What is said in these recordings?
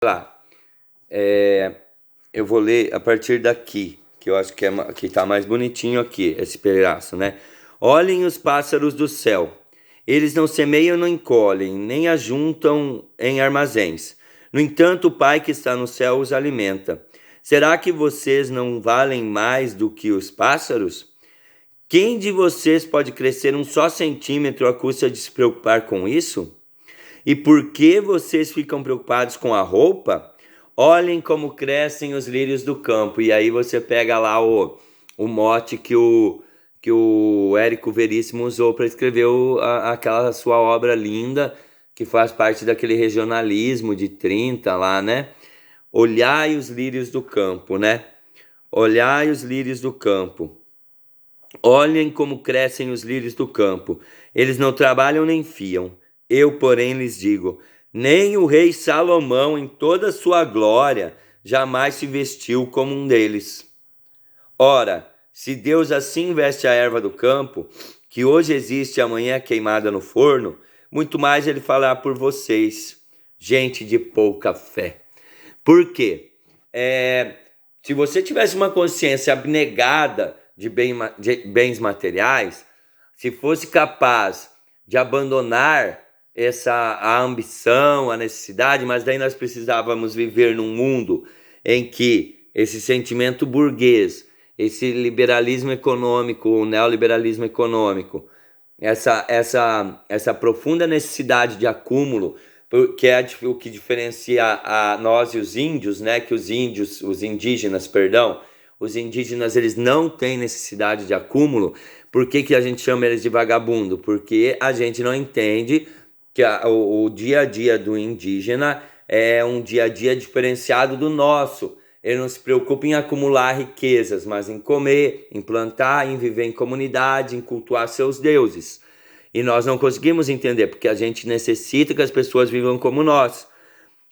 lá. Eu vou ler a partir daqui, que eu acho que tá mais bonitinho aqui, esse pedaço, né? Olhem os pássaros do céu. Eles não semeiam nem colhem, nem ajuntam em armazéns. No entanto, o Pai que está no céu os alimenta. Será que vocês não valem mais do que os pássaros? Quem de vocês pode crescer um só centímetro à custa de se preocupar com isso? E por que vocês ficam preocupados com a roupa? Olhem como crescem os lírios do campo. E aí você pega lá o mote que o Érico Veríssimo usou para escrever aquela sua obra linda, que faz parte daquele regionalismo de 30 lá, né? Olhai os lírios do campo, né? Olhai os lírios do campo. Olhem como crescem os lírios do campo. Eles não trabalham nem fiam. Eu, porém, lhes digo, nem o rei Salomão, em toda a sua glória, jamais se vestiu como um deles. Ora, se Deus assim veste a erva do campo, que hoje existe e amanhã é queimada no forno, muito mais ele fará por vocês, gente de pouca fé. Por quê? Se você tivesse uma consciência abnegada de bens materiais, se fosse capaz de abandonar a ambição, a necessidade, mas daí nós precisávamos viver num mundo em que esse sentimento burguês, esse liberalismo econômico, o neoliberalismo econômico, essa profunda necessidade de acúmulo, que é o que diferencia a nós e os índios, né? Que os indígenas, os indígenas eles não têm necessidade de acúmulo. Por que a gente chama eles de vagabundo? Porque a gente não entende que o dia a dia do indígena é um dia a dia diferenciado do nosso. Ele não se preocupa em acumular riquezas, mas em comer, em plantar, em viver em comunidade, em cultuar seus deuses. E nós não conseguimos entender, porque a gente necessita que as pessoas vivam como nós.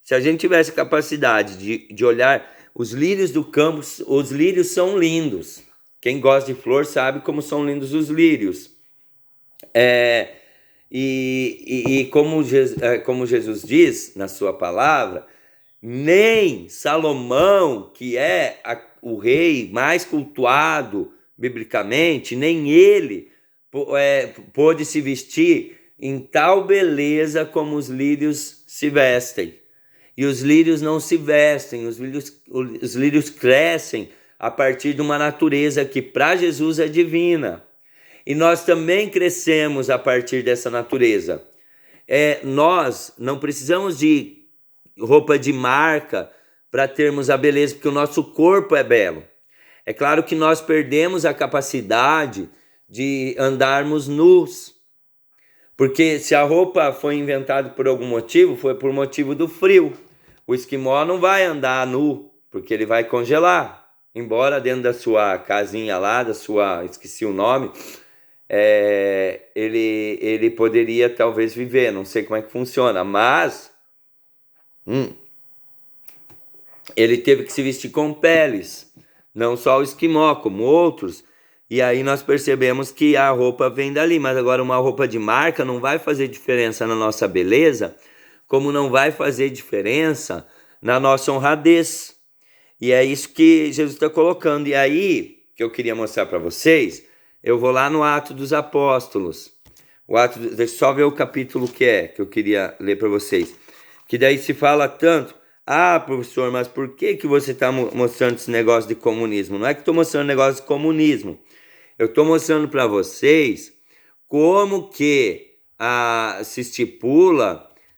Se a gente tivesse capacidade de olhar os lírios do campo, os lírios são lindos. Quem gosta de flor sabe como são lindos os lírios. Como Jesus diz na sua palavra, nem Salomão, que é o rei mais cultuado biblicamente, nem ele pôde se vestir em tal beleza como os lírios se vestem. E os lírios não se vestem, os lírios crescem a partir de uma natureza que para Jesus é divina. E nós também crescemos a partir dessa natureza. Nós não precisamos de roupa de marca para termos a beleza, porque o nosso corpo é belo. É claro que nós perdemos a capacidade de andarmos nus, porque se a roupa foi inventada por algum motivo, foi por motivo do frio. O esquimó não vai andar nu, porque ele vai congelar. Embora dentro da sua casinha lá, esqueci o nome, ele poderia talvez viver, não sei como é que funciona, mas ele teve que se vestir com peles, não só o esquimó, como outros. E aí nós percebemos que a roupa vem dali, mas agora uma roupa de marca não vai fazer diferença na nossa beleza, como não vai fazer diferença na nossa honradez. E é isso que Jesus está colocando. E aí, que eu queria mostrar para vocês, eu vou lá no Atos dos Apóstolos. Deixa eu só ver o capítulo que eu queria ler para vocês. Que daí se fala tanto, professor, mas por que você está mostrando esse negócio de comunismo? Não é que estou mostrando negócio de comunismo. Eu estou mostrando para vocês como que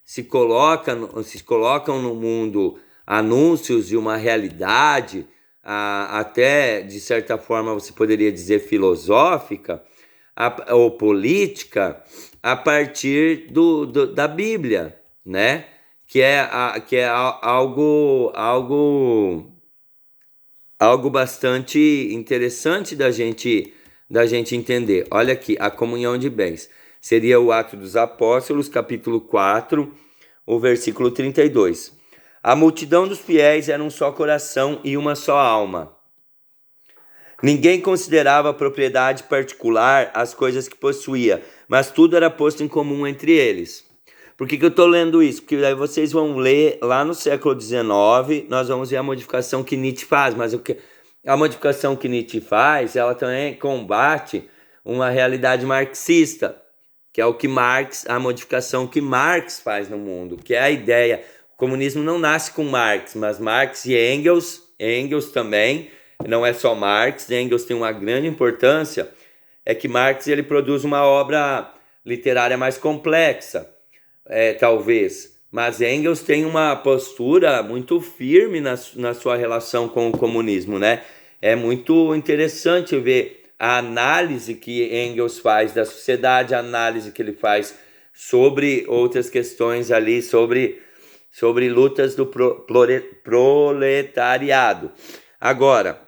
se colocam no mundo anúncios de uma realidade, até de certa forma você poderia dizer filosófica ou política, a partir da Bíblia, né? Que é algo bastante interessante da gente entender. Olha aqui, a comunhão de bens. Seria o Atos dos Apóstolos, capítulo 4, o versículo 32. A multidão dos fiéis era um só coração e uma só alma. Ninguém considerava propriedade particular as coisas que possuía, mas tudo era posto em comum entre eles. Por que eu estou lendo isso? Porque aí vocês vão ler lá no século XIX, nós vamos ver a modificação que Nietzsche faz, mas a modificação que Nietzsche faz, ela também combate uma realidade marxista, que é o que a modificação que Marx faz no mundo, que é a ideia. O comunismo não nasce com Marx, mas Marx e Engels também, não é só Marx, Engels tem uma grande importância, é que Marx ele produz uma obra literária mais complexa, talvez, mas Engels tem uma postura muito firme na sua relação com o comunismo, né? É muito interessante ver a análise que Engels faz da sociedade, a análise que ele faz sobre outras questões ali, sobre lutas do proletariado. Agora,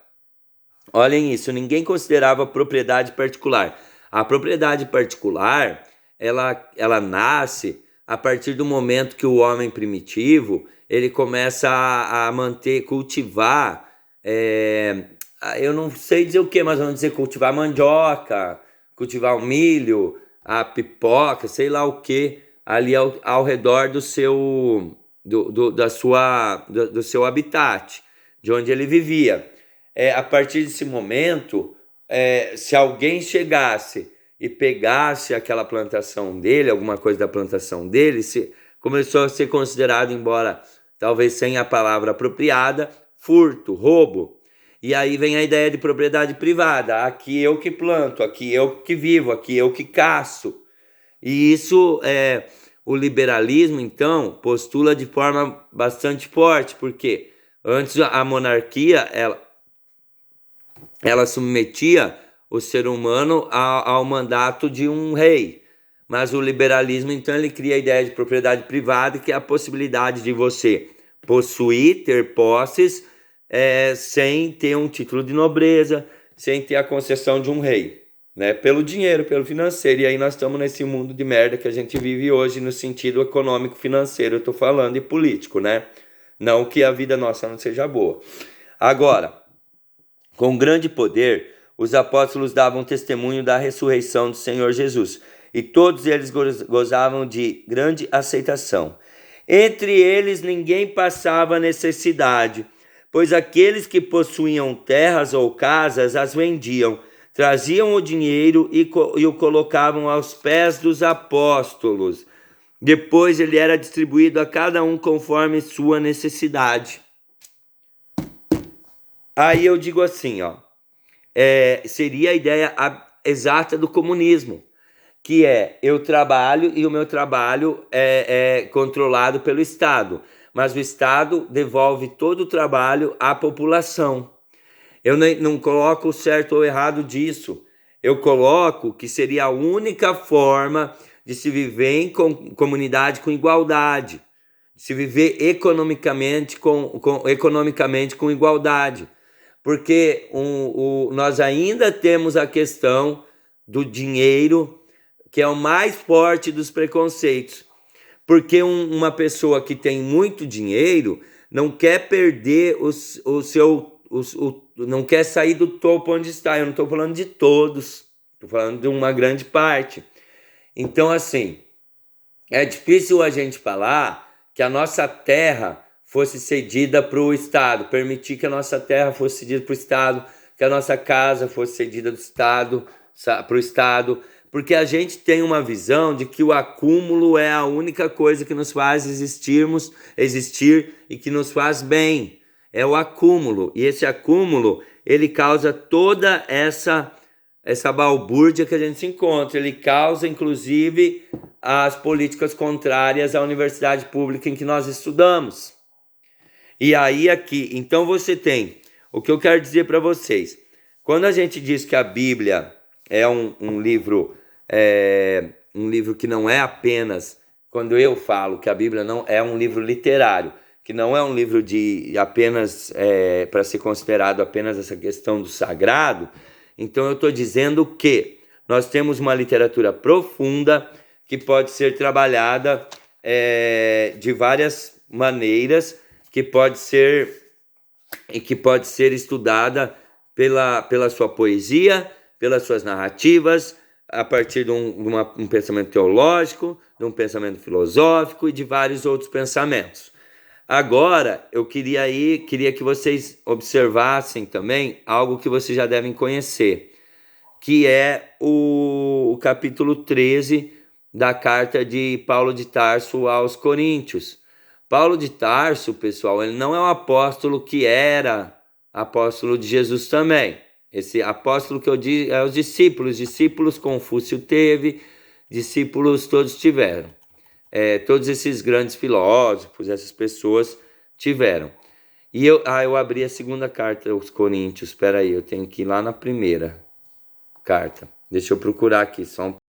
olhem isso, ninguém considerava propriedade particular. A propriedade particular, ela nasce a partir do momento que o homem primitivo, ele começa a cultivar, eu não sei dizer o que, mas vamos dizer cultivar mandioca, cultivar o milho, a pipoca, sei lá o que, ali ao redor do seu habitat, de onde ele vivia. A partir desse momento, se alguém chegasse e pegasse aquela plantação dele, alguma coisa da plantação dele, começou a ser considerado, embora talvez sem a palavra apropriada, furto, roubo. E aí vem a ideia de propriedade privada. Aqui eu que planto, aqui eu que vivo, aqui eu que caço. E isso, o liberalismo, então, postula de forma bastante forte, porque antes a monarquia, ela submetia o ser humano ao mandato de um rei. Mas o liberalismo, então, ele cria a ideia de propriedade privada, que é a possibilidade de você possuir, ter posses, sem ter um título de nobreza, sem ter a concessão de um rei, né? Pelo dinheiro, pelo financeiro. E aí nós estamos nesse mundo de merda que a gente vive hoje no sentido econômico, financeiro, eu estou falando, e político, né? Não que a vida nossa não seja boa. Agora, com grande poder, os apóstolos davam testemunho da ressurreição do Senhor Jesus, e todos eles gozavam de grande aceitação. Entre eles ninguém passava necessidade, pois aqueles que possuíam terras ou casas as vendiam, traziam o dinheiro e o colocavam aos pés dos apóstolos. Depois ele era distribuído a cada um conforme sua necessidade. Aí eu digo assim, seria a ideia exata do comunismo, que eu trabalho e o meu trabalho é controlado pelo Estado, mas o Estado devolve todo o trabalho à população. Eu não coloco o certo ou errado disso, eu coloco que seria a única forma de se viver em comunidade com igualdade, de se viver economicamente com igualdade, porque nós ainda temos a questão do dinheiro, que é o mais forte dos preconceitos, porque uma pessoa que tem muito dinheiro não quer perder não quer sair do topo onde está. Eu não estou falando de todos, estou falando de uma grande parte. Então, assim, é difícil a gente falar que a nossa terra fosse cedida para o Estado, permitir que a nossa terra fosse cedida para o Estado, que a nossa casa fosse cedida do Estado para o Estado, porque a gente tem uma visão de que o acúmulo é a única coisa que nos faz existir e que nos faz bem. É o acúmulo, e esse acúmulo, ele causa toda essa balbúrdia que a gente se encontra. Ele causa, inclusive, as políticas contrárias à universidade pública em que nós estudamos. E aí aqui, então você tem, o que eu quero dizer para vocês, quando a gente diz que a Bíblia é um livro que não é apenas, quando eu falo que a Bíblia não é um livro literário, que não é um livro de apenas para ser considerado apenas essa questão do sagrado, então eu estou dizendo que nós temos uma literatura profunda que pode ser trabalhada de várias maneiras, que pode ser estudada pela sua poesia, pelas suas narrativas, a partir de um pensamento teológico, de um pensamento filosófico e de vários outros pensamentos. Agora, eu queria que vocês observassem também algo que vocês já devem conhecer, que é o capítulo 13 da carta de Paulo de Tarso aos Coríntios. Paulo de Tarso, pessoal, ele não é um apóstolo que era apóstolo de Jesus também. Esse apóstolo que eu digo é os discípulos Confúcio teve, discípulos todos tiveram. Todos esses grandes filósofos, essas pessoas tiveram. E eu abri a segunda carta aos Coríntios, espera aí, eu tenho que ir lá na primeira carta. Deixa eu procurar aqui, só um